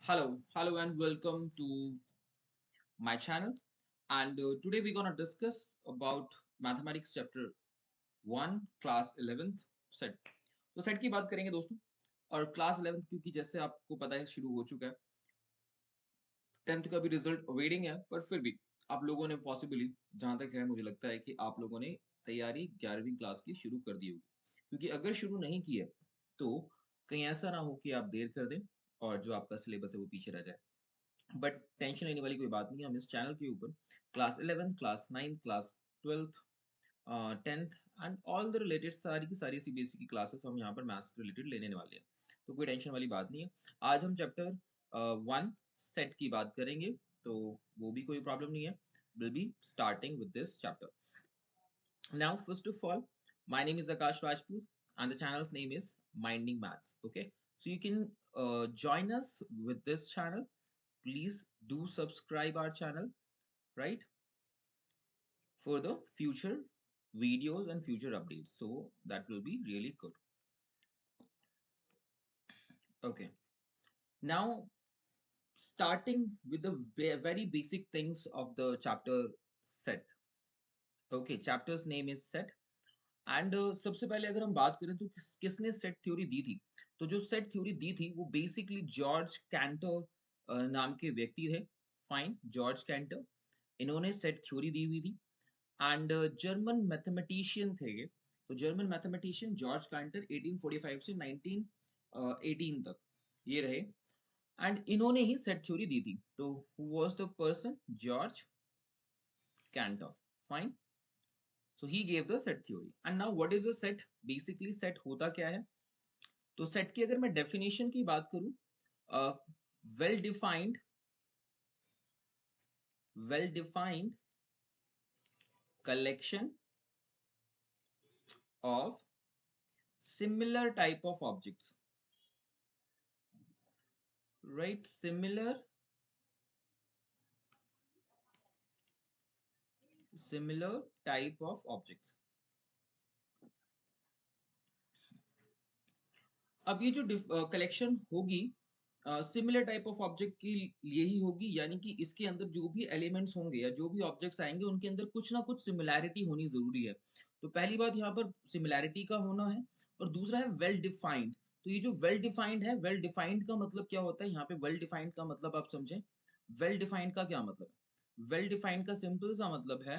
Hello, and welcome to my channel. And today we're gonna discuss about mathematics chapter 1, class 11th set. तो set की बात करेंगे दोस्तों. और क्लास 11th क्योंकि जैसे आपको पता है शुरू हो चुका है. 10th का भी रिजल्ट वेटिंग है, पर फिर भी आप लोगों ने पॉसिबली, जहां तक है मुझे लगता है कि आप लोगों ने तैयारी 11वीं क्लास की शुरू कर दी होगी. क्योंकि अगर शुरू नहीं की है तो कहीं ऐसा ना हो कि आप देर कर दें और जो आपका सिलेबस है वो पीछे रह जाए. बट टेंशन लेने वाली कोई बात नहीं है. हम इस चैनल के ऊपर class 11, class 9, class 12, 10th and all the related सारी की सारी सीबीएसई की क्लासेस हम यहाँ पर मैथ्स के रिलेटेड लेने वाले हैं. तो कोई टेंशन वाली बात नहीं है. आज हम चैप्टर 1 सेट की बात करेंगे, तो वो भी कोई प्रॉब्लम नहीं है. Will be starting with this chapter. Now, first of all, my name is Akash Rajput and the channel's name is Minding Maths. Okay, so you can join us with this channel. Please do subscribe our channel, right, for the future videos and future updates. So that will be really good. Okay, now starting with the very basic things of the chapter set. Okay, chapter's name is set. And सबसे पहले अगर हम बात करें तो किसने set theory दी थी. तो जो सेट थ्योरी दी थी वो बेसिकली जॉर्ज कैंटर नाम के व्यक्ति थे. फाइन, जॉर्ज कैंटर, इन्होंने सेट थ्योरी दी हुई थी. एंड जर्मन मैथमेटिशियन थे ये. तो जर्मन मैथमेटिशियन जॉर्ज कैंटर 1845 से 1918 तक ये रहे. एंड इन्होंने ही सेट थ्योरी दी थी. तो who was the person? George canter. Fine. So he gave the set theory. And now what is a set? Basically set होता क्या है? तो set की अगर मैं definition की बात करूं, well defined collection of similar type of objects, right? Similar type of objects. अब ये जो कलेक्शन होगी सिमिलर टाइप ऑफ ऑब्जेक्ट के लिए ही होगी, यानी कि इसके अंदर जो भी एलिमेंट्स होंगे या जो भी ऑब्जेक्ट्स आएंगे उनके अंदर कुछ ना कुछ सिमिलैरिटी होनी जरूरी है. तो पहली बात यहाँ पर सिमिलैरिटी का होना है. और दूसरा है वेल डिफाइंड. तो ये जो वेल डिफाइंड है, वेल डिफाइंड का मतलब क्या होता है यहाँ पे? वेल डिफाइंड का मतलब आप समझें. वेल डिफाइंड का क्या मतलब है? वेल डिफाइंड का सिंपल सा मतलब है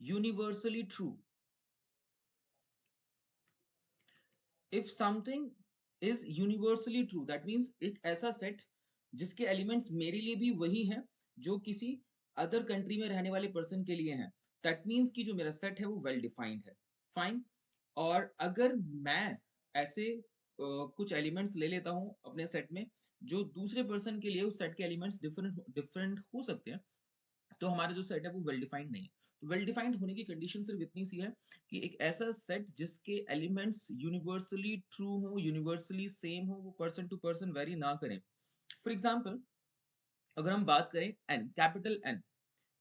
universally true. If something is universally true, that means एक ऐसा सेट जिसके एलिमेंट्स मेरे लिए भी वही हैं जो किसी अदर कंट्री में रहने वाले पर्सन के लिए हैं. दैट मीन्स कि जो मेरा सेट है वो वेल डिफाइंड है. फाइन. और अगर मैं ऐसे कुछ एलिमेंट्स ले लेता हूं अपने सेट में जो दूसरे पर्सन के लिए उस सेट के एलिमेंट्स डिफरेंट डिफरेंट हो सकते हैं, तो हमारा जो सेट है वो वेल डिफाइंड नहीं है. तो वेल डिफाइंड होने की कंडीशन सिर्फ इतनी सी है कि एक ऐसा सेट जिसके एलिमेंट्स यूनिवर्सली ट्रू हो, यूनिवर्सली सेम हो, वो पर्सन टू पर्सन वेरी ना करें. फॉर एग्जाम्पल, अगर हम बात करें N, capital N.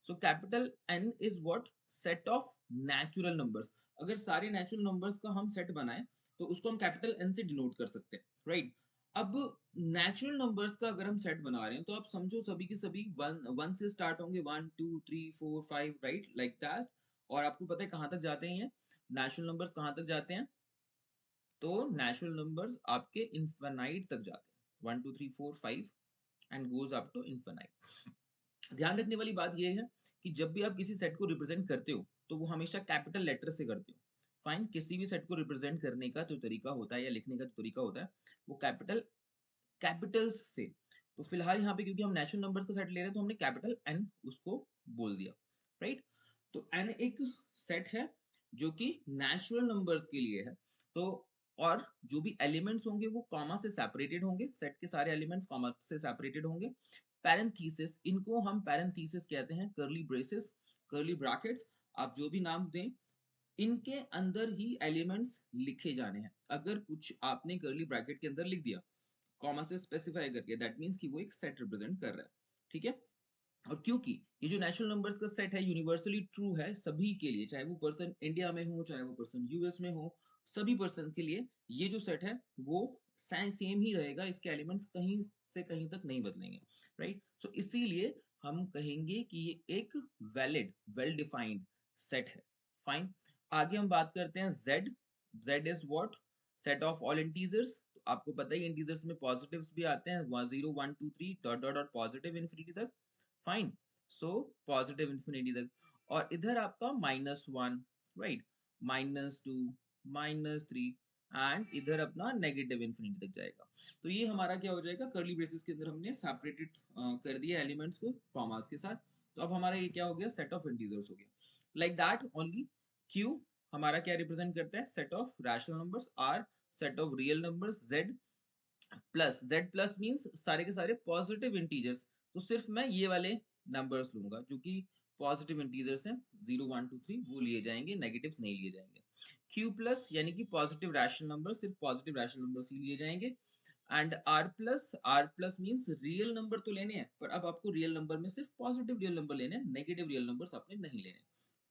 So capital N is what? Set of natural numbers. अगर सारे नेचुरल नंबर्स का हम सेट बनाएं तो उसको हम कैपिटल एन से डिनोट कर सकते हैं, राइट? अब नेचुरल नंबर्स का अगर हम सेट बना रहे हैं तो आप समझो सभी के सभी वन से स्टार्ट होंगे. 1 2 3 4 5, राइट, लाइक दैट. और आपको पता है कहाँ तक जाते हैं ये नेचुरल नंबर्स? कहाँ तक जाते हैं? तो नेचुरल नंबर्स आपके इन्फिनाइट तक जाते हैं. 1 2 3 4 5 and goes up to infinite. ध्यान रखने वाली बात यह है कि जब भी आप किसी सेट को रिप्रेजेंट करते हो तो वो हमेशा कैपिटल लेटर से करते हो. फाइन. किसी भी सेट को रिप्रेजेंट करने का जो तरीका होता है या लिखने का जो तरीका होता है वो कैपिटल्स से. तो फिलहाल यहाँ पे क्योंकि हम नेचुरल नंबर्स का सेट ले रहे हैं तो हमने कैपिटल एन उसको बोल दिया, राइट? तो एन एक सेट है जो कि नेचुरल नंबर्स के लिए है. तो और जो भी एलिमेंट्स होंगे वो कॉमा से सेपरेटेड होंगे. सेट के सारे एलिमेंट्स कॉमा से सेपरेटेड होंगे. पैरेंथेसिस, इनको हम पैरेंथेसिस कहते हैं. कर्ली ब्रेसेस, कर्ली ब्रैकेट्स, आप जो भी नाम दें, इनके अंदर ही एलिमेंट्स लिखे जाने हैं. अगर कुछ आपने कर्ली ब्रैकेट के अंदर लिख दिया कॉमा से स्पेसिफाई करके, दैट मींस कि वो एक सेट रिप्रेजेंट कर रहा है. ठीक है. और क्योंकि ये जो नेचुरल नंबर्स का सेट है यूनिवर्सली ट्रू है सभी के लिए, चाहे वो पर्सन इंडिया में हो चाहे वो पर्सन यूएस में हो, सभी पर्सन के लिए ये जो सेट है वो सेम ही रहेगा, इसके एलिमेंट्स कहीं से कहीं तक नहीं बदलेंगे, राइट। सो इसीलिए हम कहेंगे कि ये एक वैलिड वेल डिफाइंड सेट है। फाइन, आगे हम बात करते हैं Z. Z is what? Set of all integers. तो आपको पता ही इंटीजर्स में पॉजिटिव्स भी आते हैं, 0 1 2 3 dot dot dot positive infinity तक। फाइन, सो पॉजिटिव इन्फिनिटी तक। और इधर आपका -1, राइट, -2, -3 एंड इधर अपना नेगेटिव इन्फिनिटी तक जाएगा। तो ये हमारा क्या हो जाएगा, कर्ली ब्रेसेस के अंदर हमने सेपरेटेड कर दिया एलिमेंट्स को कॉमास के साथ। तो अब हमारा ये क्या हो गया, सेट ऑफ इंटीजर्स हो गया। लाइक दैट ओनली क्यू हमारा क्या रिप्रेजेंट करता है, set of rational numbers. R set of real numbers. Z plus means सारे के सारे पॉजिटिव इंटीजर्स। तो सिर्फ मैं ये वाले नंबर्स लूंगा जो कि पॉजिटिव इंटीजर्स हैं, 0 1 2 3 वो लिए जाएंगे, नेगेटिव्स नहीं लिए जाएंगे। क्यू प्लस यानी कि पॉजिटिव रैशनल नंबर, सिर्फ पॉजिटिव रैशनल नंबर्स ही लिए जाएंगे। And R plus means real number तो लेने हैं, पर अब आपको रियल नंबर में सिर्फ पॉजिटिव रियल नंबर लेने हैं, नेगेटिव रियल नंबर्स आपने नहीं लेने।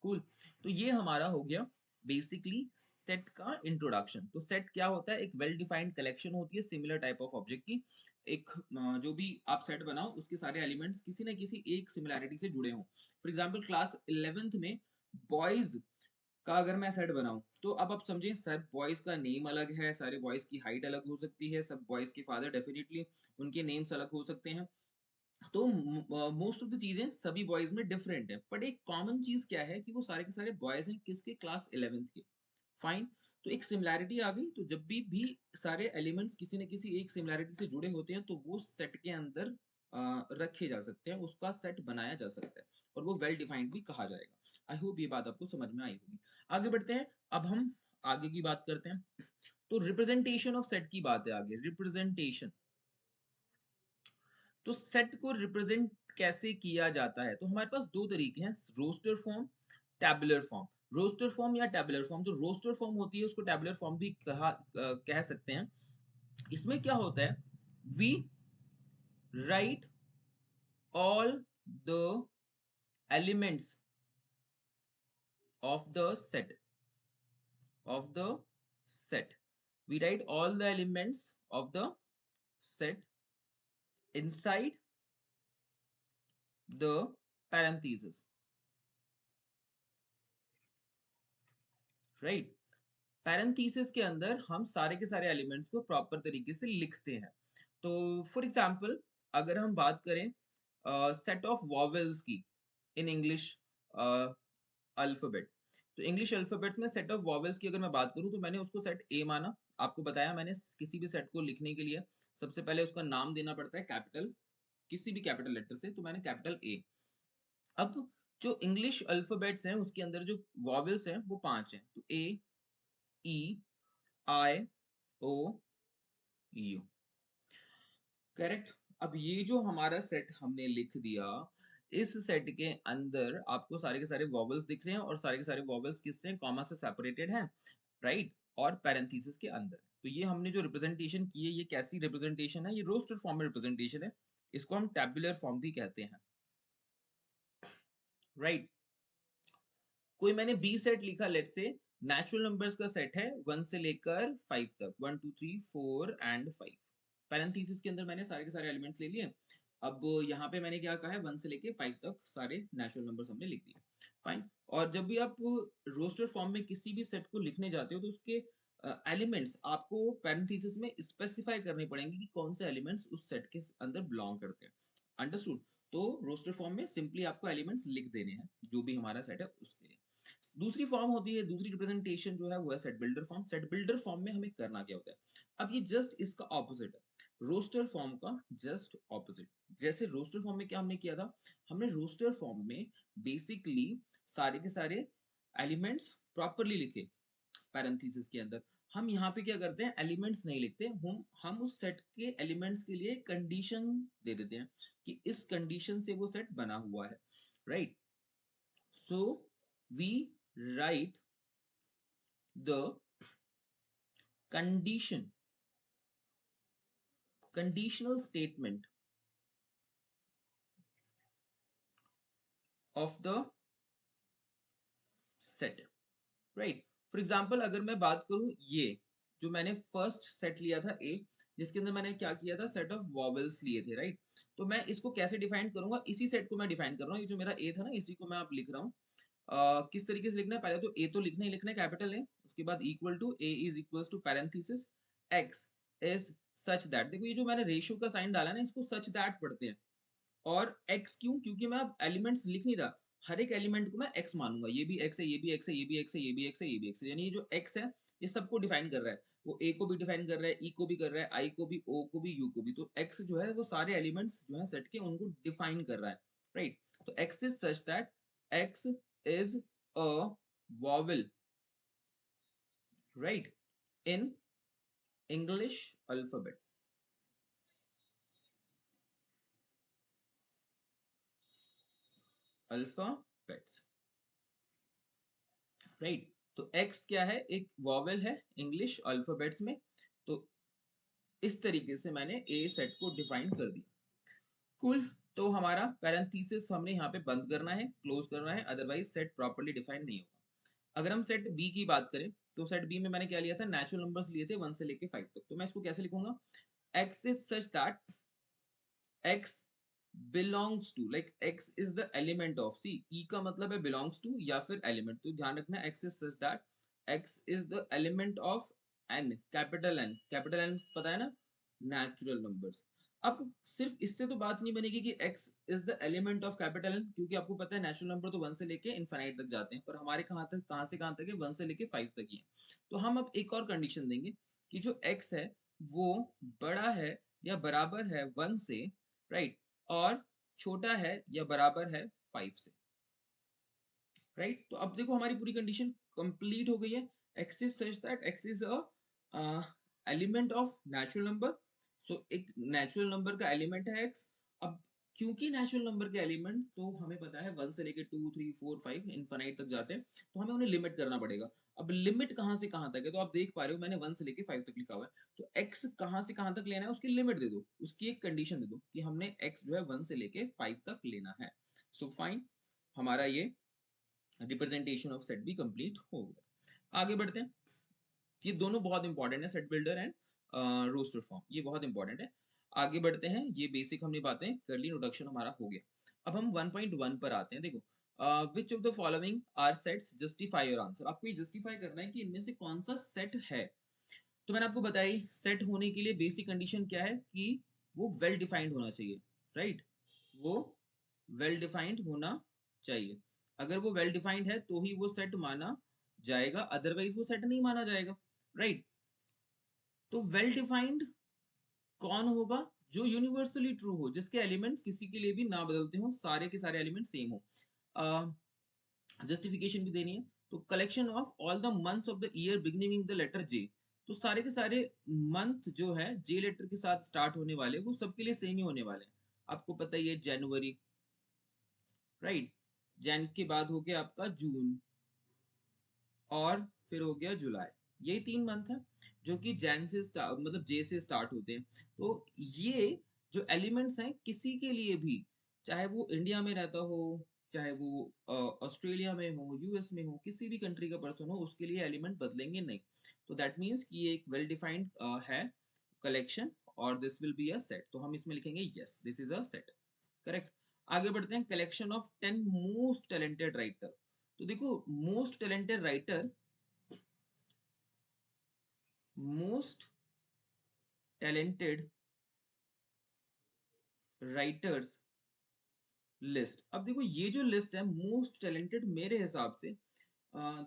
कूल। तो ये हमारा हो गया बेसिकली सेट का इंट्रोडक्शन। तो सेट क्या होता है, एक वेल डिफाइंड कलेक्शन होती है सिमिलर टाइप ऑफ ऑब्जेक्ट की। एक जो भी आप सेट बनाओ उसके सारे एलिमेंट्स किसी ना किसी एक सिमिलैरिटी से जुड़े हों। फॉर एग्जांपल क्लास 11th में बॉयज का अगर मैं सेट बनाऊं, तो अब आप समझें सब बॉयज का नेम अलग है, सारे बॉयज की हाइट अलग हो सकती है, सब बॉयज के फादर डेफिनेटली उनके नेम्स अलग हो सकते हैं। तो मोस्ट ऑफ द चीजें सभी बॉयज में डिफरेंट है, बट एक कॉमन चीज क्या है कि वो सारे के सारे बॉयज हैं किसके, क्लास 11th के। फाइन, तो एक सिमिलैरिटी आ गई। तो जब भी सारे एलिमेंट्स किसी न किसी एक सिमिलैरिटी से जुड़े होते हैं तो वो सेट के अंदर रखे जा सकते हैं, उसका सेट बनाया जा सकता है और वो वेल डिफाइंड भी कहा जाएगा। आई होप ये बात आपको समझ में आई होगी। आगे बढ़ते हैं, अब हम आगे की बात करते हैं। तो रिप्रेजेंटेशन ऑफ सेट की बात है आगे, रिप्रेजेंटेशन। तो सेट को रिप्रेजेंट कैसे किया जाता है, तो हमारे पास दो तरीके हैं, roster form, tabular form. Roster form या टैबुलर फॉर्म, जो रोस्टर फॉर्म होती है उसको टैबुलर फॉर्म भी कह सकते हैं। इसमें क्या होता है, we write all the elements of the set, of the set. We write all the elements of the set inside the parentheses, right? Parenthesis के अंदर हम सारे के सारे एलिमेंट्स को प्रॉपर तरीके से लिखते हैं। तो फॉर एग्जांपल अगर हम बात करें सेट ऑफ वॉवेल्स की इन इंग्लिश अल्फाबेट, तो इंग्लिश अल्फाबेट में सेट ऑफ वॉवेल्स की अगर मैं बात करूं तो मैंने उसको सेट ए माना। आपको बताया मैंने किसी भी सेट को लिखने के लिए सबसे पहले उसका नाम देना पड़ता है कैपिटल, किसी भी कैपिटल लेटर से, तो मैंने कैपिटल ए। अब जो इंग्लिश अल्फाबेट्स हैं उसके अंदर जो वॉवेल्स हैं वो 5 हैं, तो ए, ई, आई, ओ, यू, करेक्ट। अब ये जो हमारा सेट हमने लिख दिया, इस सेट के अंदर आपको सारे के सारे वॉवेल्स दिख रहे हैं और सारे के सारे वॉवेल्स किससे, कॉमा से सेपरेटेड हैं, राइट, और पैरेंथेसिस के अंदर। तो ये हमने जो रिप्रेजेंटेशन की है, ये कैसी रिप्रेजेंटेशन है, ये रोस्टर फॉर्म में रिप्रेजेंटेशन है, इसको हम टैबुलर फॉर्म भी कहते हैं, राइट। कोई मैंने बी सेट लिखा, लेट से नेचुरल नंबर्स का सेट है 1 से लेकर 5 तक, 1 2 3 4 एंड 5। पैरेंथेसिस के अंदर मैंने सारे के सारे एलिमेंट्स ले लिए। अब यहाँ पे मैंने क्या कहा है, 1 से लेके 5 तक सारे नेचुरल नंबर्स हमने लिख दिए। फाइन, और जब भी आप रोस्टर फॉर्म में किसी भी सेट को लिखने जाते हो तो उसके एलिमेंट्स आपको पैरेंथेसिस में स्पेसिफाई करने पड़ेंगे कि कौन से एलिमेंट्स उस सेट के अंदर बिलोंग करते हैं। अंडरस्टूड। तो रोस्टर फॉर्म में सिंपली आपको एलिमेंट्स लिख देने हैं जो भी हमारा सेट है उसके लिए। दूसरी फॉर्म होती है, दूसरी रिप्रेजेंटेशन जो है वो है set builder form. Set builder form में हमें करना क्या होता है, अब ये जस्ट इसका ऑपोजिट है, रोस्टर फॉर्म का जस्ट ऑपोजिट। जैसे रोस्टर फॉर्म में क्या हमने किया था, हमने रोस्टर फॉर्म में बेसिकली सारे के सारे एलिमेंट्स प्रॉपरली लिखे पैरेंथेसिस के अंदर। हम यहाँ पे क्या करते हैं, एलिमेंट्स नहीं लिखते, हम उस सेट के एलिमेंट्स के लिए कंडीशन दे देते हैं कि इस कंडीशन से वो सेट बना हुआ है, right. So we write the condition, conditional statement of the set, right. For example अगर मैं बात करूं, ये जो मैंने फर्स्ट सेट लिया था ए, जिसके अंदर मैंने क्या किया था, सेट ऑफ वॉवेल्स लिए थे, राइट। तो मैं इसको कैसे डिफाइन करूंगा, इसी सेट को मैं डिफाइन कर रहा हूँ। ये जो मेरा ए था ना, इसी को मैं आप लिख रहा हूँ। किस तरीके से लिखना है, पहले तो ए तो लिखना ही लिखना है, कैपिटल ए, उसके बाद equal to A is equal to parenthesis x is such that. देखो ये जो मैंने रेशियो का साइन डाला ना, इसको सच दैट पढ़ते हैं। और x क्यों, क्योंकि मैं अब एलिमेंट्स लिख नहीं रहा, हर एक एलिमेंट को मैं x मानूंगा। ये भी x है, ये भी x है, ये भी x है, ये भी x है, ये भी x है, यानी ये जो x है ये सबको डिफाइन कर रहा है। वो a को भी डिफाइन कर रहा है, e को भी कर रहा है, i को भी, o को भी, u को भी। तो x जो है वो सारे एलिमेंट्स जो है सेट के, उनको डिफाइन कर रहा है, राइट। तो x is such that x is a vowel, right, in English alphabet, alphabets, right. तो x क्या है, एक वॉवेल है इंग्लिश अल्फाबेट्स में। तो इस तरीके से मैंने ए सेट को डिफाइन कर दिया। कुल, तो हमारा पैरेंथेसिस हमने यहाँ पे बंद करना है, क्लोज करना है, अदरवाइज सेट प्रॉपर्ली डिफाइन नहीं होगा। अगर हम सेट बी की बात करें, तो सेट बी में मैंने क्या लिया था, नेचुरल नंबर्स लिए थे 1 से लेके 5 तक। तो मैं इसको कैसे लिखूंगा, x is such that x belongs to, like x is the element of, see e का मतलब है belongs to या फिर element, तो ध्यान रखना x is such that x is the element of n, capital n पता है ना, नेचुरल नंबर्स। अब सिर्फ इससे तो बात नहीं बनेगी कि x is the element of capital n, क्योंकि आपको पता है नेचुरल नंबर तो 1 से लेके इनफाइनाइट तक जाते हैं, पर हमारे कहाँ से कहाँ तक है, 1 से लेके 5 तक ही है। तो हम अब एक और कंडीशन देंगे कि जो x है वो बड़ा है या बराबर है 1 से, राइट, और छोटा है या बराबर है 5 से, राइट। तो अब देखो हमारी पूरी कंडीशन कंप्लीट हो गई है। x is such that x is a element of natural number. So एक नेचुरल नंबर का एलिमेंट है x। अब क्योंकि नेचुरल नंबर के एलिमेंट तो हमें पता है 1 से लेके 2 3 4 5 इनफाइनाइट तक जाते हैं, तो हमें उन्हें लिमिट करना पड़ेगा। अब लिमिट कहाँ से कहाँ तक है, तो आप देख पा रहे हो मैंने 1 से लेके 5 तक लिखा हुआ है। तो x कहाँ से कहाँ तक लेना है, उसकी लिमिट दे दो, उसकी एक कंडीशन दे दो कि हमने x जो है 1 से लेके 5 तक लेना है। सो फाइन, हमारा ये रिप्रेजेंटेशन ऑफ सेट भी कंप्लीट हो गया। आगे बढ़ते हैं। ये दोनों बहुत इंपॉर्टेंट है, set builder and roster form, ये बहुत इंपॉर्टेंट है। आगे बढ़ते हैं, ये बेसिक हमने बातें कर ली, इंट्रोडक्शन हमारा हो गया। अब हम 1.1 पर आते हैं। देखो, which of the following are sets, justify your answer. आपको ये जस्टिफाई करना है कि इनमें से कौन सा सेट है। तो मैंने आपको बताई, सेट होने के लिए बेसिक कंडीशन क्या है कि वो वेल डिफाइंड होना चाहिए, राइट, वो वेल डिफाइंड होना चाहिए। अगर वो वेल डिफाइंड है तो ही वो सेट माना जाएगा, अदरवाइज वो सेट नहीं माना जाएगा, राइट। तो वेल डिफाइंड कौन होगा, जो यूनिवर्सली ट्रू हो, जिसके एलिमेंट्स किसी के लिए भी ना बदलते हो, सारे के सारे एलिमेंट सेम हो। जस्टिफिकेशन भी देनी है। तो collection of all the months of the year beginning the letter J. तो सारे के सारे मंथ जो है जे लेटर के साथ स्टार्ट होने वाले, वो सबके लिए सेम ही होने वाले हैं। आपको पता ही है, जनवरी, राइट, जैन के बाद हो गया आपका जून, और फिर हो गया जुलाई। यही 3 मंथ है जो कि जैन से मतलब जे से स्टार्ट होते हैं। तो ये जो एलिमेंट्स हैं, किसी के लिए भी, चाहे वो इंडिया में रहता हो, चाहे वो ऑस्ट्रेलिया में हो, यूएस में हो, किसी भी कंट्री का पर्सन हो, उसके लिए एलिमेंट बदलेंगे नहीं। तो दैट मीन्स कि ये एक वेल डिफाइंड है कलेक्शन, और this will be a set. तो हम इसमें लिखेंगे yes, this is a set, correct. आगे बढ़ते हैं, collection of 10 most talented writer. तो देखो, most talented writer, most talented writers list. अब देखो ये जो लिस्ट है मोस्ट टैलेंटेड, मेरे हिसाब से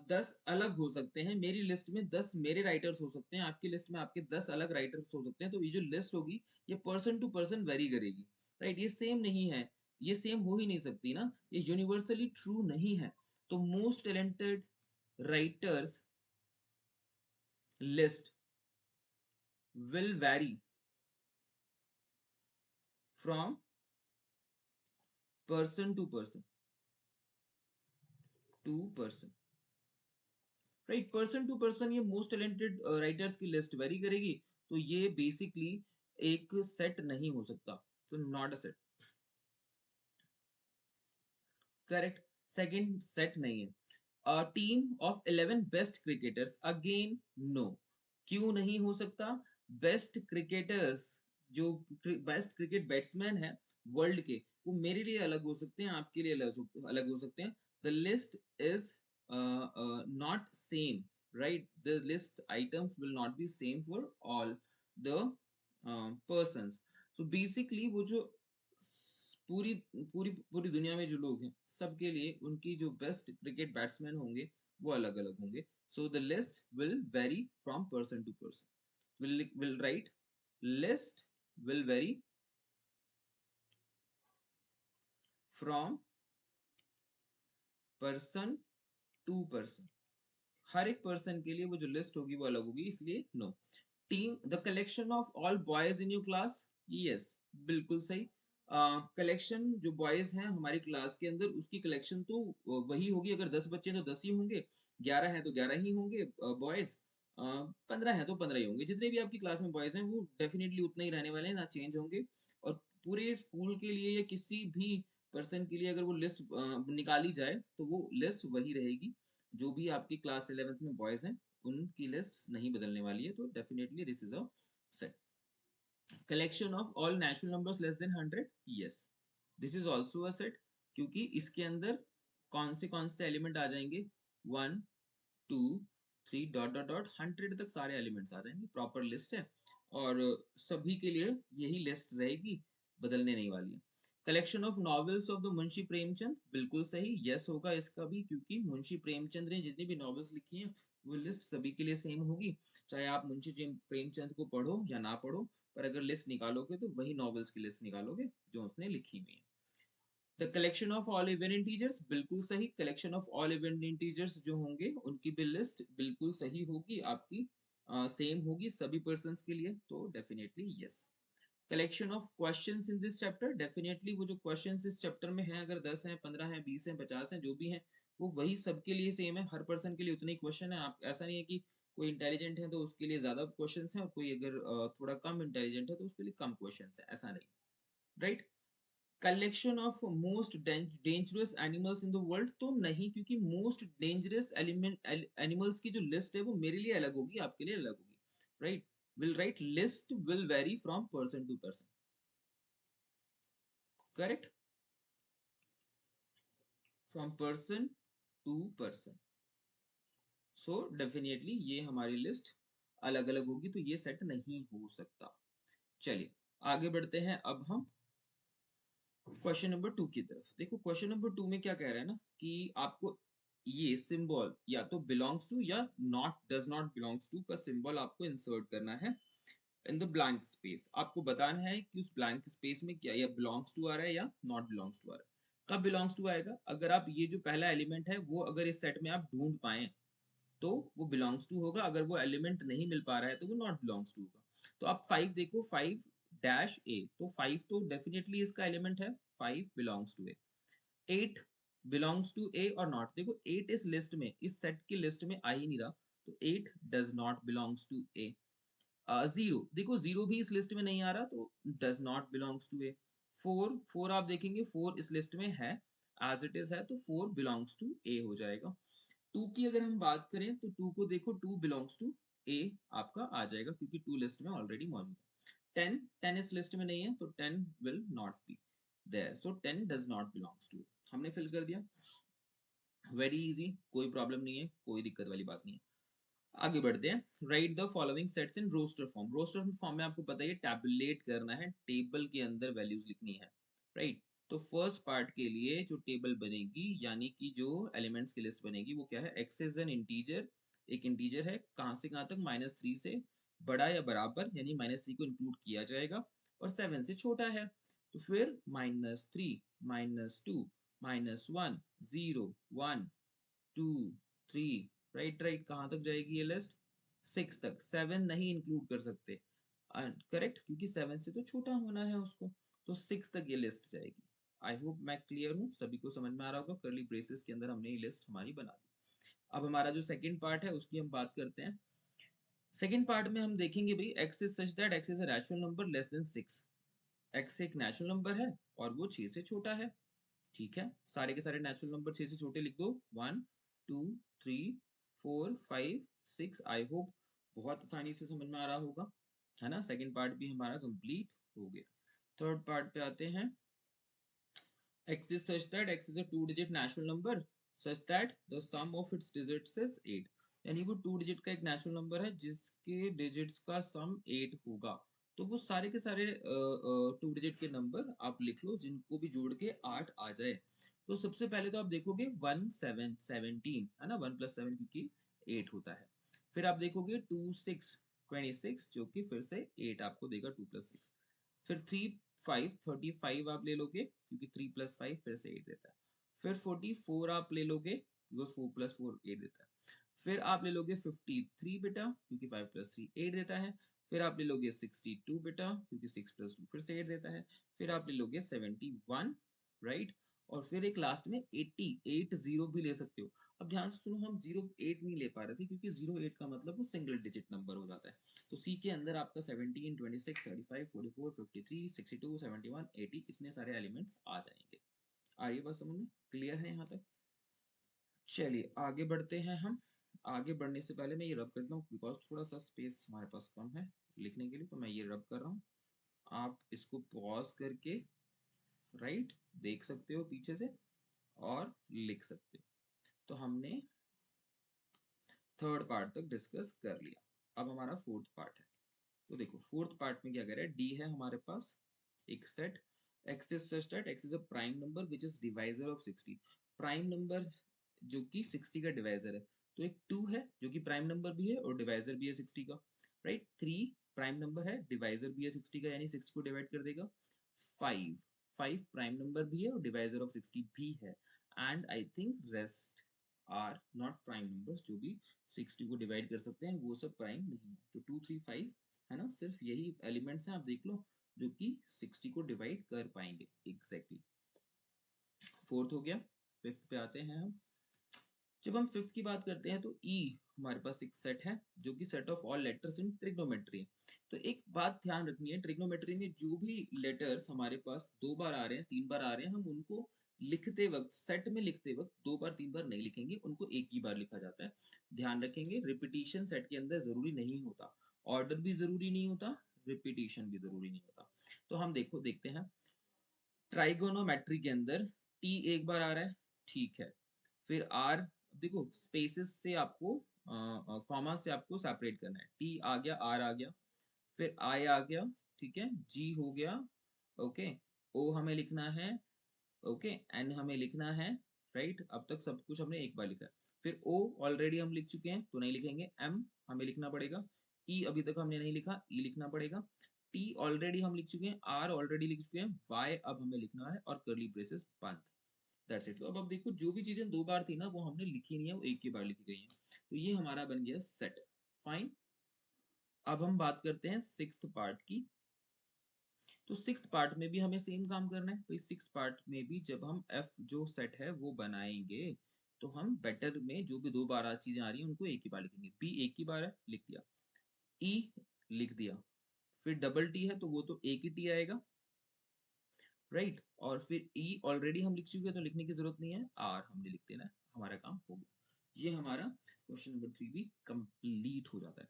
10 अलग हो सकते हैं। मेरी लिस्ट में 10 मेरे राइटर्स हो सकते हैं, आपकी लिस्ट में आपके 10 अलग राइटर्स हो सकते हैं। तो ये जो लिस्ट होगी, ये पर्सन टू पर्सन वेरी करेगी, राइट। ये सेम नहीं है, ये सेम हो ही नहीं सकती ना, ये यूनिवर्सली ट्रू नहीं है। तो most talented writers list will vary from person to person, right. Person to person ये मोस्ट टैलेंटेड राइटर्स की लिस्ट वेरी करेगी। तो ये बेसिकली एक सेट नहीं हो सकता, तो not a set, correct, second set नहीं है। Team of 11 best cricketers, again no. क्यों नहीं हो सकता? बेस्ट क्रिकेटर्स, जो बेस्ट क्रिकेट बैट्समैन है वर्ल्ड के, वो मेरे लिए अलग हो सकते हैं, आपके लिए अलग हो सकते हैं। The list is not same, right? The list items will not B same for all the persons. So basically वो जो पूरी पूरी पूरी दुनिया में जो लोग हैं, सबके लिए उनकी जो बेस्ट क्रिकेट बैट्समैन होंगे वो अलग अलग होंगे। So the list will vary from person to person. Will right, list will vary from person to person. हर एक पर्सन के लिए वो जो लिस्ट होगी वो अलग होगी, इसलिए no. Team, the collection of all boys in your class, yes, बिल्कुल सही। कलेक्शन जो बॉयज हैं हमारी क्लास के अंदर, उसकी कलेक्शन तो वही होगी। अगर 10 बच्चे हैं तो 10 ही होंगे, 11 हैं तो 11 ही होंगे बॉयज, 15 हैं तो 15 ही होंगे। जितने भी आपकी क्लास में बॉयज हैं वो डेफिनेटली उतने ही रहने वाले हैं, ना चेंज होंगे। और पूरे स्कूल के लिए या किसी भी पर्सन के लिए अगर वो लिस्ट निकाली जाए तो वो लिस्ट वही रहेगी। जो भी आपकी क्लास 11th में बॉयज हैं उनकी लिस्ट नहीं बदलने वाली है, तो definitely this is a set. Collection of all natural numbers less than 100, yes, this is also a set, क्योंकि इसके अंदर कौन से एलिमेंट आ जाएंगे? 1 2 3 डॉट डॉट डॉट 100 तक सारे एलिमेंट्स आ जाएंगे, प्रॉपर लिस्ट है। और सभी के लिए यही लिस्ट रहेगी, बदलने नहीं वाली है। Collection of novels of the Munshi Premchand, बिल्कुल सही, यस होगा इसका भी, क्योंकि मुंशी प्रेमचंद ने जितनी भी नॉवेल्स लिखी हैं वो लिस्ट सभी के लिए सेम होगी, चाहे आप मुंशी प्रेमचंद को पढ़ो या ना पढ़ो, पर अगर लिस्ट निकालोगे तो वही नॉवेल्स की लिस्ट निकालोगे जो उसने लिखी हुई है। The collection of all even integers, बिल्कुल सही, collection of all even integers जो होंगे उनकी भी लिस्ट बिल्कुल सही होगी आपकी, सेम होगी सभी पर्सन के लिए, तो definitely yes. Collection of questions in this chapter, definitely वो जो क्वेश्चंस इस चैप्टर में हैं, अगर 10 हैं, 15 हैं, 20 हैं, 50 हैं, जो भी हैं, वो वही सबके लिए सेम है, हर पर्सन के लिए उतने ही क्वेश्चन है। आप ऐसा नहीं है कि कोई इंटेलिजेंट है तो उसके लिए ज्यादा क्वेश्चंस हैं और कोई अगर थोड़ा कम इंटेलिजेंट है तो उसके लिए कम क्वेश्चंस है, ऐसा नहीं, right? Collection of most dangerous animals in the world, तो नहीं, क्योंकि मोस्ट डेंजरस एलिमेंट एनिमल्स की जो लिस्ट है वो मेरे लिए अलग होगी, आपके लिए अलग होगी, right? Will right, list will vary from person to person, correct, from person to person. So definitely ये हमारी लिस्ट अलग अलग होगी, तो ये सेट नहीं हो सकता। चलिए आगे बढ़ते हैं अब हम क्वेश्चन नंबर 2 की तरफ। देखो क्वेश्चन नंबर 2 में क्या कह रहा है ना, कि आपको ये सिंबल या तो बिलोंग्स टू या not does not belongs to का सिंबल आपको इंसर्ट करना है इन द ब्लैंक स्पेस। आपको बताना है कि उस ब्लैंक स्पेस में क्या या बिलोंग्स टू आ रहा है या नॉट बिलोंग्स टू आ रहा है। कब बिलोंग्स टू आएगा? अगर आप ये जो पहला एलिमेंट है वो अगर इस सेट में आप ढूंढ पाए तो वो बिलोंग्स टू होगा, अगर वो एलिमेंट नहीं मिल पा रहा है तो वो नॉट बिलोंग्स टू होगा। तो आप 5 देखो, 5 डैश ए, तो 5 तो डेफिनेटली इसका एलिमेंट है, 5 belongs to A. 8 belongs to A और नॉट, देखो 8 इस लिस्ट में, इस सेट की लिस्ट में आ ही नहीं रहा, तो 8 डज नॉट बिलोंग्स टू ए। 0, देखो 0 भी इस लिस्ट में नहीं आ रहा, तो डज नॉट बिलोंग्स टू ए। 4, 4 आप देखेंगे 4 इस लिस्ट में है, एज इट इज है, तो 4 बिलोंग्स टू ए हो जाएगा। 2 की अगर हम बात करें तो 2 को देखो, 2 बिलोंग्स टू ए आपका आ जाएगा, क्योंकि 2 लिस्ट में ऑलरेडी मौजूद है। 10, 10 इस लिस्ट में नहीं है, तो 10 will not be there, so 10 does not belongs to A. हमने फिल कर दिया, वेरी इजी, कोई प्रॉब्लम नहीं है, कोई दिक्कत वाली बात नहीं है। आगे बढ़ते हैं। Right the following sets in roster form. Roster form में आपको पता है टैबुलेट करना है, टेबल के अंदर वैल्यूज लिखनी है, राइट? तो फर्स्ट पार्ट के लिए जो टेबल बनेगी, यानी कि जो एलिमेंट्स की लिस्ट बनेगी, वो क्या है? एक्स इज एन इंटीजर, एक इंटीजर है, कहां से कहां तक? -3 से बड़ा या बराबर, यानी -3 को इंक्लूड किया जाएगा, और 7 से छोटा है। तो फिर -3, -2, -1, 0, 1, 2, 3, राइट राइट, कहां तक जाएगी ये लिस्ट? 6 तक। 7 नहीं इंक्लूड कर सकते, करेक्ट, क्योंकि 7 से तो छोटा होना है उसको, तो 6 तक ये लिस्ट जाएगी। आई होप मैं क्लियर हूँ, सभी को समझ में आ रहा होगा। कर्ली ब्रेसेस के अंदर हमने ये लिस्ट हमारी बना दी। अब हमारा जो सेकंड पार्ट है उसकी हम बात करते हैं। सेकंड पार्ट में हम देखेंगे भाई, x is such that x is a rational number less than 6। X एक नेचुरल नंबर है और वो 6 से छोटा है, ठीक है, सारे के सारे नेचुरल नंबर 6 से छोटे लिख दो, 1 2 3 4 5 6। आई होप बहुत आसानी से समझ में आ रहा होगा, है ना। सेकंड पार्ट भी हमारा कंप्लीट हो गया। थर्ड पार्ट पे आते हैं। x is such that x is a two digit natural number such that the sum of its digits is 8। यानी वो टू डिजिट का एक नेचुरल नंबर है जिसके डिजिट्स का सम 8 होगा। तो वो सारे के सारे टू डिजिट के नंबर आप लिख लो जिनको भी जोड़ के 8 आ जाए। तो सबसे पहले तो आप देखोगे 1 7 17, है ना, 1 + 7 क्योंकि 8 होता है। फिर आप देखोगे 2 6 26 जो कि फिर से 8 आपको देगा 2 + 6। फिर 3 5 35 आप ले लोगे क्योंकि 3 + 5 फिर से 8 देता है। फिर 44 आप ले लोगे बिकॉज 4 + 4 8 देता है। फिर आप ले लोगे 53 बेटा क्योंकि 5 + 3 8 देता है। फिर आप ले लोगे 62 बेटा क्योंकि 6 + 2 फिर से 8 देता है। फिर आप ले लोगे 71, राइट। और फिर एक लास्ट में 80 80 भी ले सकते हो। अब ध्यान से सुनो, हम 08 नहीं ले पा रहे थे क्योंकि 08 का मतलब वो सिंगल डिजिट नंबर हो जाता है। तो सी के अंदर आपका 17 26 35 44 53 62 71 80 इतने सारे एलिमेंट्स आ जाएंगे। आ रही है बात समझ में? क्लियर है यहाँ तक? चलिए आगे बढ़ते हैं हम। आगे बढ़ने से पहले मैं ये रब करता हूँ बिकॉज थोड़ा सा स्पेस हमारे पास कम है लिखने के लिए, तो मैं ये रब कर रहा हूँ। आप इसको पॉज करके राइट देख सकते हो पीछे से और लिख सकते हो। तो हमने थर्ड पार्ट तक डिस्कस कर लिया। अब हमारा फोर्थ पार्ट है। तो देखो फोर्थ पार्ट में क्या कह रहा है, डी है हमारे पास एक set, x is such that x is a prime number which is divisor of 60। Prime number जो कि 60 का डिवाइजर है। तो एक 2 है जो कि प्राइम नंबर भी है और डिवाइजर भी है 60 का, राइट। 3 प्राइम नंबर है, डिवाइजर भी है 60 का यानी 60 को डिवाइड कर देगा। 5 5 प्राइम नंबर भी है और डिवाइजर ऑफ 60 भी है। And I think rest are not prime numbers, जो भी 60 को डिवाइड कर सकते हैं वो सब प्राइम नहीं है। तो 2 3 5 है ना, सिर्फ यही एलिमेंट्स हैं, आप देख लो, जो कि 60 को डिवाइड कर पाएंगे एग्जैक्टली। फोर्थ हो गया। फिफ्थ पे आते हैं हम। जब हम फिफ्थ की बात करते हैं तो ई हमारे पास एक सेट है जो कि set of all letters in trigonometry है। तो एक बात ध्यान रखनी है, ट्रिग्नोमेट्री में जो भी लेटर्स हमारे पास 2 बार आ रहे हैं 3 बार आ रहे हैं, हम उनको लिखते वक्त सेट में लिखते वक्त 2 बार 3 बार नहीं लिखेंगे, उनको एक ही बार लिखा जाता है। ध्यान रखेंगे रिपीटिशन सेट के अंदर जरूरी नहीं होता, ऑर्डर भी जरूरी नहीं होता, रिपीटिशन भी जरूरी नहीं होता। तो हम देखते हैं ट्राइगोनोमेट्री के अंदर टी एक बार आ रहा है, ठीक है। फिर आर, देखो स्पेसेस से आपको कॉमा से आपको सेपरेट करना है। टी आ गया, आर आ गया, फिर आई आ गया, ठीक है, जी हो गया, ओके, ओ हमें लिखना है, ओके, एन हमें लिखना है, राइट। अब तक सब कुछ हमने एक बार लिखा है। फिर ओ ऑलरेडी हम लिख चुके हैं तो नहीं लिखेंगे, एम हमें लिखना पड़ेगा, ई अभी तक हमने नहीं लिखा, ई लिखना पड़ेगा, टी ऑलरेडी हम लिख चुके हैं, आर ऑलरेडी लिख चुके हैं, वाई अब हमें लिखना है और करली ब्रेसेस बंद। That's it. तो अब देखो जो भी चीजें 2 बार थी ना वो हमने लिखी नहीं है, वो एक ही बार लिखी गई है। तो ये हमारा बन गया सेट, फाइन। अब हम बात करते हैं सिक्स्थ पार्ट की। तो सिक्स्थ पार्ट में भी हमें सेम काम करना है। तो इस सिक्स्थ पार्ट में भी जब हम एफ जो सेट है वो बनाएंगे तो हम बेटर में जो भी 2 बार चीजें आ रही हैं उनको एक ही बार लिखेंगे। बी एक ही बार है, लिख दिया। ई लिख दिया। फिर डबल टी है तो वो तो एक ही टी आएगा, राइट। और फिर ई ऑलरेडी हम लिख चुके हैं तो लिखने की जरूरत नहीं है, आर हमने लिख देना है, हमारा काम हो गया। ये हमारा क्वेश्चन नंबर 3 भी कंप्लीट हो जाता है।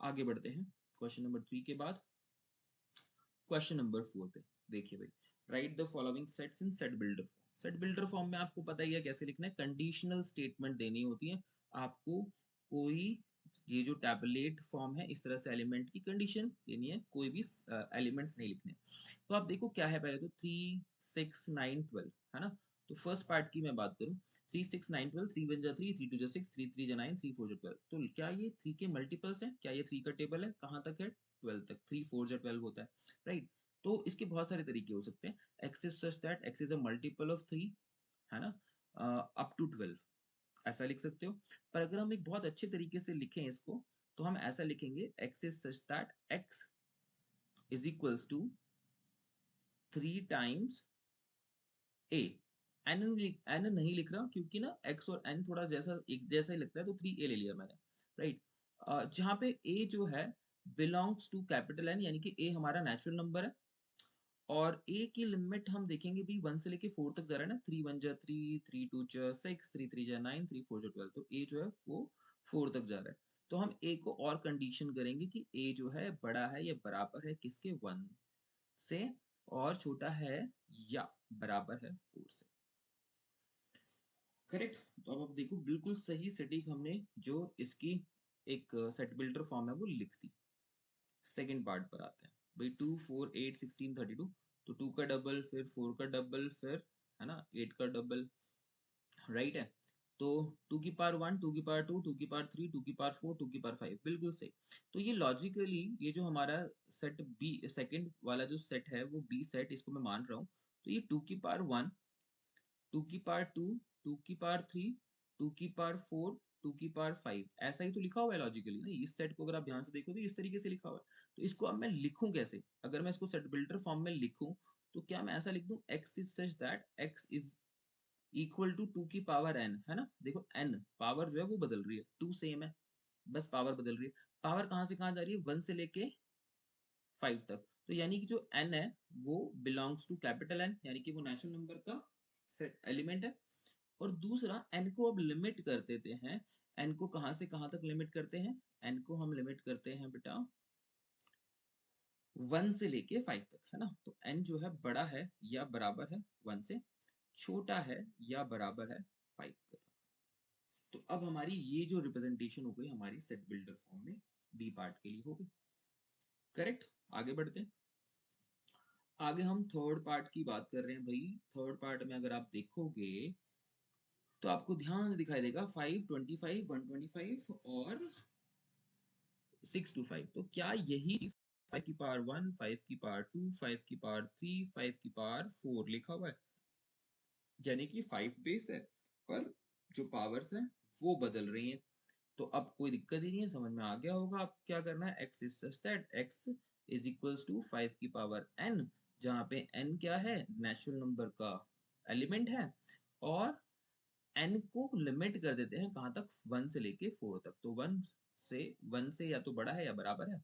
आगे बढ़ते हैं क्वेश्चन नंबर 3 के बाद क्वेश्चन नंबर 4 पे। देखिए भाई, right the following sets in set builder form. Set builder form में आपको पता ही है कैसे लिखना है, कंडीशनल स्टेटमेंट देनी होती है आपको। कोई ये जो टैबलेट फॉर्म है इस तरह से एलिमेंट की कंडीशन देनी है, कोई भी एलिमेंट्स नहीं लिखने। तो आप देखो क्या है, पहले तो 3 6 9 12 है ना। तो फर्स्ट पार्ट की मैं बात करूं, 3 6 9 12, 3 1 जा 3, 3 2 जा 6, 3 3 जा 9, 3 4 जा 12। तो क्या ये 3 के मल्टीपल्स हैं? क्या ये 3 का टेबल है? कहाँ तक है? 12 तक। 3 4 जा 12 होता है, राइट। तो इसके बहुत सारे तरीके हो सकते हैं। x is such that x is a multiple of 3, है ना, अप टू 12, ऐसा लिख सकते हो। पर अगर हम एक बहुत अच्छे तरीके से लिखें इसको तो हम ऐसा लिखेंगे x is such that x is equals to 3 times a। N N नहीं लिख रहा क्योंकि ना x और n थोड़ा जैसा एक जैसा ही लगता है, तो 3a ले लिया मैंने, राइट। जहां पे a जो है बिलोंग्स टू कैपिटल N, यानी कि a हमारा नेचुरल नंबर है और a की लिमिट हम देखेंगे भी 1 से लेके 4 तक जा रहा है ना, 3 1 जा 3, 3 2 जा 6, 3 3 जा 9, 3 4 जा 12, तो a जो है वो 4 तक जा रहा है। तो हम a को और कंडीशन करेंगे कि a जो है बड़ा है या बराबर है किसके, 1 से, और छोटा है या बराबर है 4 से। करेक्ट। तो अब आप देखो बिल्कुल सही सटीक हमने जो इसकी एक सेट बिल्डर फॉर्म है वो लिख दी। सेकेंड पार्ट पर आते हैं भाई, 2 4 8 16 32, तो 2 का डबल फिर 4 का डबल फिर है ना 8 का डबल, राइट है। तो 2 की पावर 1, 2 की पावर 2, 2 की पावर 3, 2 की पावर 4, 2 की पावर 5, बिल्कुल सही। तो ये लॉजिकली ये जो हमारा सेट बी सेकंड वाला जो सेट है वो बी सेट, इसको मैं मान रहा हूँ। तो ये 2 की पावर 1, 2 की पावर 2, 2 की पावर 3, 2 की पावर 4, 2 की पावर 5, ऐसा ही तो लिखा हुआ है लॉजिकली ना। इस सेट को अगर आप ध्यान से देखो तो इस तरीके से लिखा हुआ है। तो इसको अब मैं लिखूं कैसे, अगर मैं इसको सेट बिल्डर फॉर्म में लिखूं तो क्या मैं ऐसा लिख दूं, x is such that x is equal to 2 की पावर n, है ना। देखो n पावर जो है वो बदल रही है, 2 सेम है, बस पावर बदल रही है। पावर कहां से कहां जा रही है, 1 से लेके 5 तक। तो यानी कि जो n है वो बिलोंग्स टू कैपिटल N, यानी कि वो नेचुरल नंबर का एलिमेंट है। और दूसरा n को अब लिमिट कर देते हैं। n को कहां से कहां तक लिमिट करते हैं, n को हम लिमिट करते हैं बेटा 1 से लेके 5 तक, है ना। तो n जो है बड़ा है या बराबर है 1 से, छोटा है या बराबर है 5 तक। तो अब हमारी ये जो रिप्रेजेंटेशन हो गई हमारी सेट बिल्डर फॉर्म में बी पार्ट के लिए हो गई। करेक्ट। आगे बढ़ते हैं। आगे हम थर्ड पार्ट की बात कर रहे हैं भाई। थर्ड पार्ट में अगर आप देखोगे तो आपको ध्यान से दिखाई देगा 5 25 125 और 625। तो क्या यही चीज 5 की पावर 1, 5 की पावर 2, 5 की पावर 3, 5 की पावर 4 लिखा हुआ है, यानी कि 5 बेस है पर जो पावर्स हैं वो बदल रही हैं। तो अब कोई दिक्कत ही नहीं है, समझ में आ गया होगा अब क्या करना है। x is such that x is equals to 5 की पावर n, जहाँ पे n क्या है, नेचुरल नंबर का एलिमेंट है, और n को लिमिट कर देते हैं कहाँ तक, 1 से लेके 4 तक। तो 1 से या तो बड़ा है या बराबर है,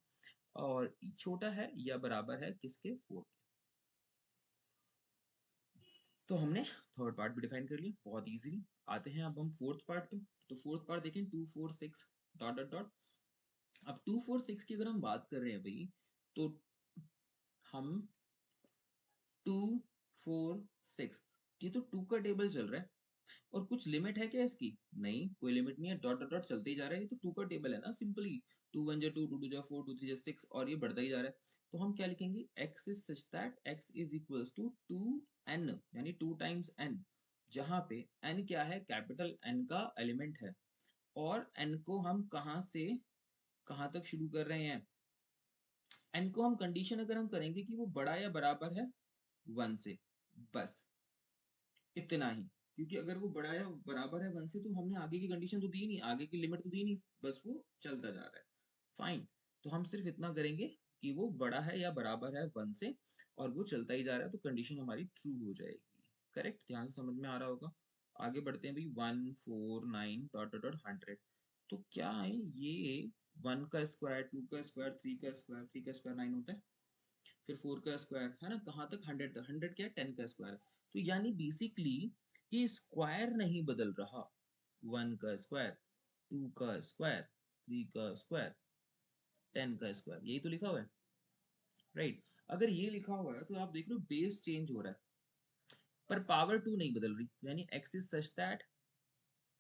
और छोटा है या बराबर है किसके, 4 के। तो हमने थर्ड पार्ट भी डिफाइन कर लिया बहुत इजीली। आते हैं अब हम फोर्थ पार्ट पे। तो फोर्थ पार्ट देखें, 2 4 6 डॉट डॉट डॉट। अब 2 4 6 की अगर हम बात कर रहे हैं भाई, तो हम 2 4 6, ये तो 2 का टेबल चल रहा है, और कुछ लिमिट है क्या इसकी, नहीं कोई लिमिट नहीं है, डॉट डॉट डॉट चलते ही जा रहा है। ये तो 2 का टेबल है ना, सिंपली 2 1 जा 2, 2 2 जा 4, 2 3 जा 6, और ये बढ़ता ही जा रहा है। तो हम क्या लिखेंगे, x is such that x is equals to 2n, यानी 2 टाइम्स n, जहां पे n क्या है, कैपिटल N का एलिमेंट है, और n को हम कहां से कहां तक शुरू कर रहे हैं, n को हम कंडीशन अगर हम करेंगे कि वो बड़ा या बराबर है 1 से, बस इतना ही। क्योंकि अगर वो बड़ा या बराबर है 1 से तो हमने आगे की कंडीशन तो दी नहीं, आगे की लिमिट तो दी नहीं, बस वो चलता जा रहा है। फाइन। तो हम सिर्फ इतना करेंगे कि वो बड़ा है या बराबर है 1 से, और वो चलता ही जा रहा है, तो कंडीशन हमारी ट्रू हो जाएगी। करेक्ट। ध्यान से समझ में आ रहा होगा। आगे बढ़ते हैं भाई, 1 4 9 डॉट डॉट डॉट 100। तो क्या है ये, 1 का स्क्वायर, 2 का स्क्वायर, 3 का स्क्वायर, 3 का स्क्वायर 9 होता है, फिर 4 का स्क्वायर, है ना, कहाँ तक, 100 तक। 100 क्या है, 10 का स्क्वायर। तो यानी बेसिकली ये स्क्वायर नहीं बदल रहा, 1 का स्क्वायर, 2 का स्क्वायर, 3 का स्क्वायर, 10 का स्क्वायर, यही तो लिखा हुआ है, राइट। अगर ये लिखा हुआ है तो आप देख रहे हो बेस चेंज हो रहा है, पर पावर 2 नहीं बदल रही। यानी x is such that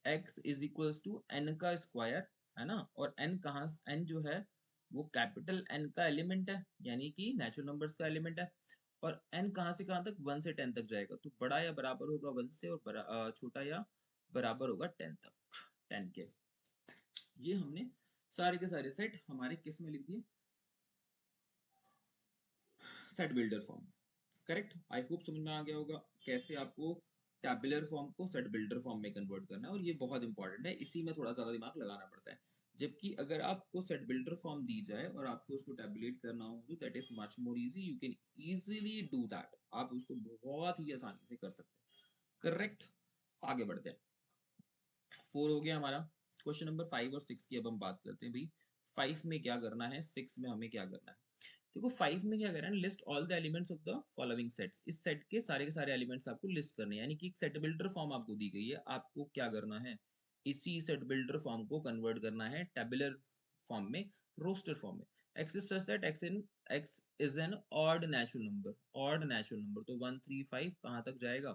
x is equals to n का स्क्वायर, है ना, और n कहाँ, n जो है वो कैपिटल N का एलिमेंट है, यानी कि नेचुरल नंबर्स का एलिमेंट है, और n कहाँ से कहाँ तक, 1 से 10 तक जाएगा। तो बड़ा या बराबर होगा 1 से, और छोटा या बराबर होगा 10 तक, 10 के। ये हमने सारे के सारे सेट हमारे किस में लिख दिए, set builder form. Correct. I hope समझ में आ गया होगा कैसे आपको टैबुलर फॉर्म को सेट बिल्डर फॉर्म में कन्वर्ट करना है, और ये बहुत इंपॉर्टेंट है, इसी में थोड़ा ज्यादा दिमाग लगाना पड़ता है। जबकि अगर आपको सेट बिल्डर फॉर्म दी जाए और आपको उसको टैबुलेट करना हो तो that is much more easy, you can easily do that, आप उसको बहुत ही आसानी से कर सकते हैं। करेक्ट। आगे बढ़ते हैं। 4 हो गया हमारा। क्वेश्चन नंबर 5 और 6 की अब हम बात करते हैं भाई। 5 में क्या करना है, 6 में हमें क्या करना है। देखो 5 में क्या कह रहा है, list all the elements of the following sets, इस सेट के सारे एलिमेंट्स आपको लिस्ट करने हैं, यानी कि एक सेट बिल्डर फॉर्म आपको दी गई है, आपको क्या करना है, इसी सेट बिल्डर फॉर्म को कन्वर्ट करना है टेबुलर फॉर्म में, रोस्टर फॉर्म में। x is such that x is an odd natural number, odd natural number, तो 135 कहाँ तक जाएगा,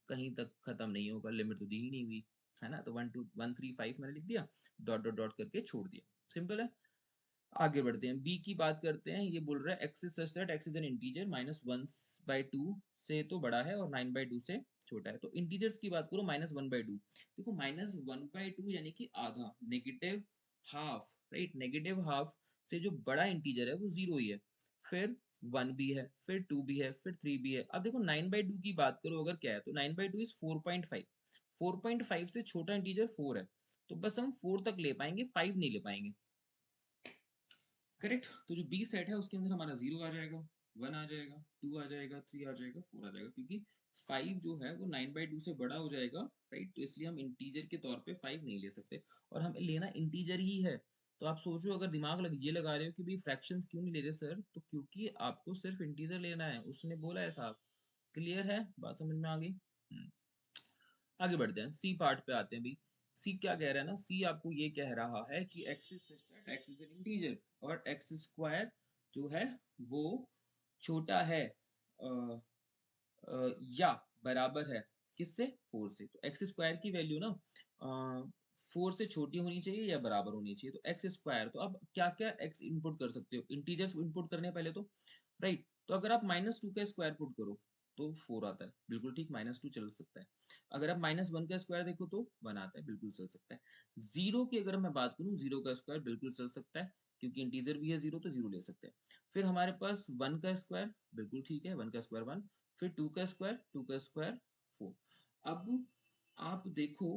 कहीं तक खत्म नहीं होगा, लिमिट तो दी ही नहीं हुई है ना, तो 135 मैंने लिख दिया, डॉट डॉट डॉट करके छोड़ दिया, सिंपल है। आगे बढ़ते हैं, बी की बात करते हैं, ये बोल रहा है x is such that x is an integer -1/2 से तो बड़ा है और 9/2 से छोटा है, तो इंटीजर्स की बात करो -1/2, देखो -1/2 यानी कि आधा, negative half, right, negative half से जो बड़ा इंटीजर है वो 0 ही है, फिर 1 भी है, फिर 2 भी है, फिर 3 भी है। अब देखो 9/2 की बात करो अगर क्या है, तो 9/2 इज 4.5, 4.5 से छोटा इंटीजर 4 है, तो बस हम 4 तक ले पाएंगे, 5 नहीं ले पाएंगे, करेक्ट। तो जो बी सेट है उसके अंदर हमारा 0 आ जाएगा, 1 आ जाएगा, 2 आ जाएगा, 3 आ जाएगा, 4 आ जाएगा, क्योंकि 5 जो है वो 9/2 से बड़ा हो जाएगा, राइट, तो इसलिए हम इंटीजर के तौर पे 5 नहीं ले सकते, और हमें लेना इंटीजर ही है। तो आप सोचो, अगर दिमाग ये लगा रहे हो कि भाई फ्रैक्शंस क्यों नहीं ले रहे सर, तो क्योंकि आपको सिर्फ इंटीजर लेना है, उसने बोला है साहब, क्लियर है, बात समझ में आ गई। आगे बढ़ते हैं, सी पार्ट पे आते हैं भाई। सी क्या कह रहा है ना, सी आपको ये कह रहा है कि x is such that x is an integer, और x स्क्वायर जो है वो छोटा है या बराबर है किससे, 4 से, तो x स्क्वायर की वैल्यू ना 4 से छोटी होनी चाहिए या बराबर होनी चाहिए, तो x स्क्वायर, तो अब क्या क्या x इनपुट कर सकते हो, इंटीजर्स इनपुट करने पहले तो, राइट, तो अगर आप -2 का स्क्वायर पुट करो तो 4 आता है, बिल्कुल ठीक, -2 चल सकता है। अगर आप -1 का स्क्वायर देखो तो 1 आता है, बिल्कुल चल सकता है। 0 की अगर मैं बात करूं, 0 का स्क्वायर बिल्कुल चल सकता है, क्योंकि इंटीजर भी है 0, तो 0 ले सकते हैं। फिर हमारे पास 1 का स्क्वायर, बिल्कुल ठीक है, 1 का स्क्वायर 1, फिर 2 का स्क्वायर, 2 का स्क्वायर 4। अब आप देखो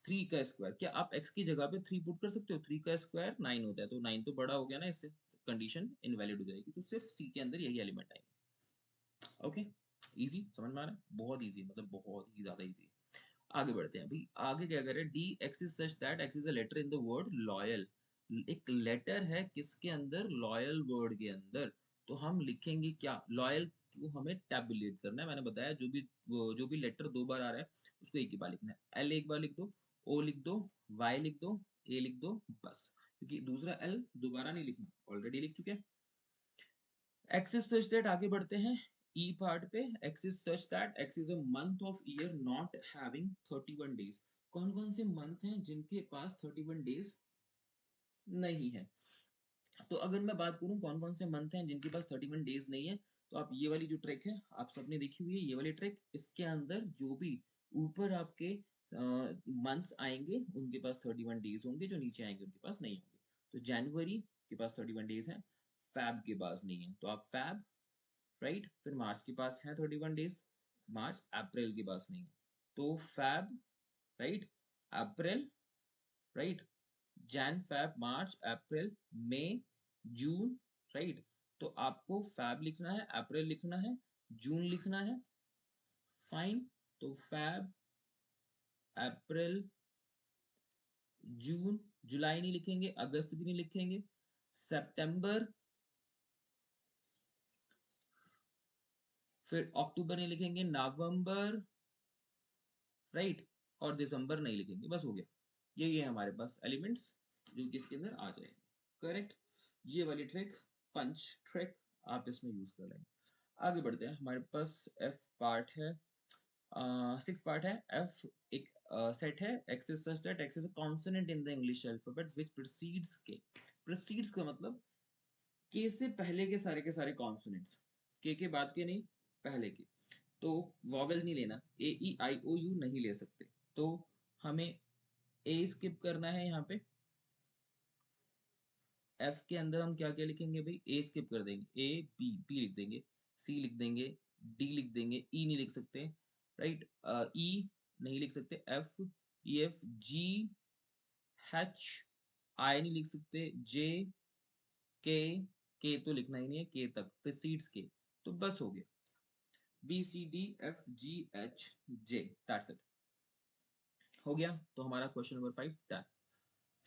3 का स्क्वायर, क्या आप x की जगह पे 3 पुट कर सकते हो, 3 का स्क्वायर 9 होता है, तो 9 तो बड़ा हो गया ना, इससे कंडीशन इनवैलिड हो जाएगी, तो सिर्फ सी के अंदर यही एलिमेंट आएंगे। ओके, इजी, समझ में आ रहा है, बहुत इजी, मतलब बहुत ही ज्यादा इजी। आगे बढ़ते हैं भाई, आगे क्या करें, D x is such that x is a letter in the word loyal, एक लेटर है किसके अंदर, लॉयल वर्ड के अंदर, तो हम लिखेंगे क्या, लॉयल को हमें टैबुलेट करना है, मैंने बताया जो भी लेटर 2 बार आ रहा है उसको एक ही बार लिखना है, एल एक बार लिख दो, ओ लिख दो, वाई लिख दो, ए लिख दो, बस, क्योंकि दूसरा एल दोबारा नहीं लिखना, ऑलरेडी लिख चुके हैं। X is such that, आगे बढ़ते हैं E पार्ट पे, X is such that X is a month of year not having 31 days, कौन कौन से मंथ हैं जिनके पास 31 डेज नहीं है, तो अगर मैं बात करूं कौन कौन से मंथ हैं जिनके पास 31 डेज नहीं है, तो आप ये वाली जो ट्रिक है आप सबने देखी हुई है, ये वाली ट्रिक, इसके अंदर जो भी ऊपर आपके मंथ्स आएंगे उनके पास 31 डेज होंगे, जो नीचे आएंगे उनके पास नहीं होंगे, तो जनवरी के पास 31 डेज है, फैब के पास नहीं है, तो आप फैब, राइट, फिर मार्च के पास है 31 डेज, मार्च, अप्रैल के पास नहीं है, तो फैब, राइट, अप्रैल, राइट, जैन फैब मार्च अप्रैल मई जून, राइट, तो आपको फैब लिखना है, अप्रैल लिखना है, जून लिखना है, फाइन, तो फैब, अप्रैल, जून, जुलाई नहीं लिखेंगे, अगस्त भी नहीं लिखेंगे, सितंबर, फिर अक्टूबर नहीं लिखेंगे, नवंबर, राइट, और दिसंबर नहीं लिखेंगे, बस हो गया, ये हमारे पास एलिमेंट्स जो कि इसके अंदर आ जाएंगे, करेक्ट। ये वाली ट्रिक, पंच ट्रिक, आप इसमें यूज कर लेंगे। आगे बढ़ते हैं, हमारे पास एफ पार्ट है, 6 पार्ट है, एफ एक सेट है, x is such that x is a consonant in the English alphabet which precedes के, प्रीसीड्स का मतलब के से पहले के सारे कॉन्सोनेंट्स, के बाद के नहीं, पहले के, तो वॉवेल नहीं लेना, ए ई आई ओ यू नहीं ले सकते, तो हमें ए स्किप करना है यहाँ पे, एफ के अंदर हम क्या क्या लिखेंगे भाई, ए स्किप कर देंगे, ए बी, बी लिख देंगे, सी लिख देंगे, डी लिख देंगे, ई नहीं लिख सकते, राइट, ई नहीं लिख सकते, F, E F G, H, I नहीं लिख सकते, जे, के तो लिखना ही नहीं है, के तक प्रीसीड्स के, तो बस हो गया, B C D F G H J, that's it, हो गया, तो हमारा क्वेश्चन नंबर 5 डन।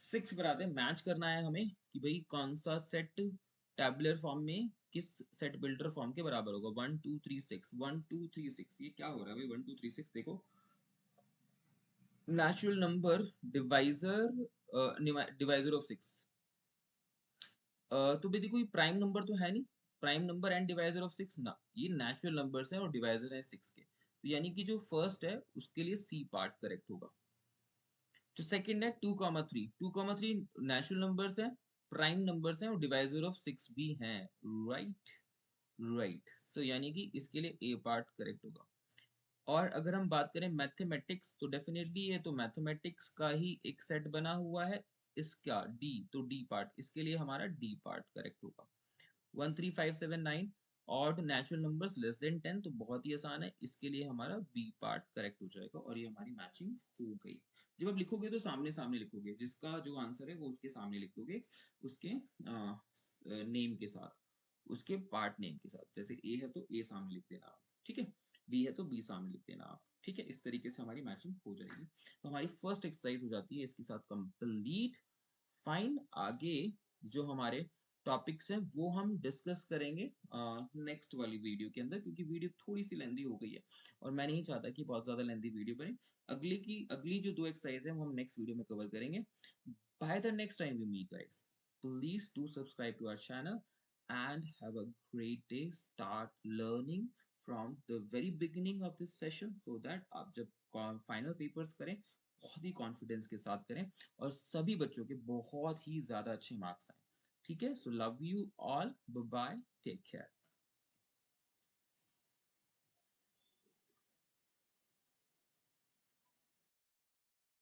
6 पर आते हैं, मैच करना है हमें कि भाई कौन सा सेट टैबुलर फॉर्म में किस सेट बिल्डर फॉर्म के बराबर होगा? 1 2 3 6 1 2 3 6 ये क्या हो रहा है भाई? 1 2 3 6 देखो, नेचुरल नंबर डिवाइजर ऑफ 6। तो बेटी कोई प्राइम नंबर तो है नहीं, prime number and divisor of 6 ना, ये नेचुरल नंबर्स हैं और डिवाइजर है 6 के, तो यानी कि जो फर्स्ट है उसके लिए सी पार्ट करेक्ट होगा। तो सेकंड है 2,3, 2,3 नेचुरल नंबर्स हैं, प्राइम नंबर्स हैं और डिवाइजर ऑफ 6 भी हैं। राइट, राइट, सो यानी कि इसके लिए ए पार्ट करेक्ट होगा। और अगर हम बात करें मैथमेटिक्स, तो डेफिनेटली ये तो मैथमेटिक्स का ही एक सेट बना हुआ है, इसका डी, तो डी पार्ट, इसके लिए हमारा डी पार्ट करेक्ट होगा। 1 3 5 7 9 odd natural numbers less than 10, तो बहुत ही आसान है, इसके लिए हमारा बी पार्ट करेक्ट हो जाएगा और ये हमारी मैचिंग हो गई। जब आप लिखोगे तो सामने सामने लिखोगे, जिसका जो आंसर है वो उसके सामने लिख दोगे, उसके नेम के साथ, उसके पार्ट नेम के साथ। जैसे ए है तो ए सामने लिख देना आप, ठीक है, बी है तो बी सामने लिख देना आप, ठीक है, इस तरीके से हमारी मैचिंग हो जाएगी। तो हमारी फर्स्ट एक्सरसाइज हो जाती है इसके साथ कंप्लीट। फाइन, आगे जो हमारे टॉपिक्स हैं वो हम डिस्कस करेंगे नेक्स्ट वाली वीडियो के अंदर, क्योंकि वीडियो थोड़ी सी लेंदी हो गई है और मैं नहीं चाहता कि बहुत ज़्यादा लेंदी वीडियो बने। अगली जो 2 एक्सरसाइज है वो हम नेक्स्ट वीडियो में कवर करेंगे। By the next time we meet guys, please do subscribe to our channel and have a great day. Start learning from the very beginning of this session so that आप जब final papers करें बहुत ही confidence के साथ करें और सभी बच्चों के बहुत ही ज्यादा अच्छे मार्क्स आए। ठीक है, so love you all, bye bye, take care.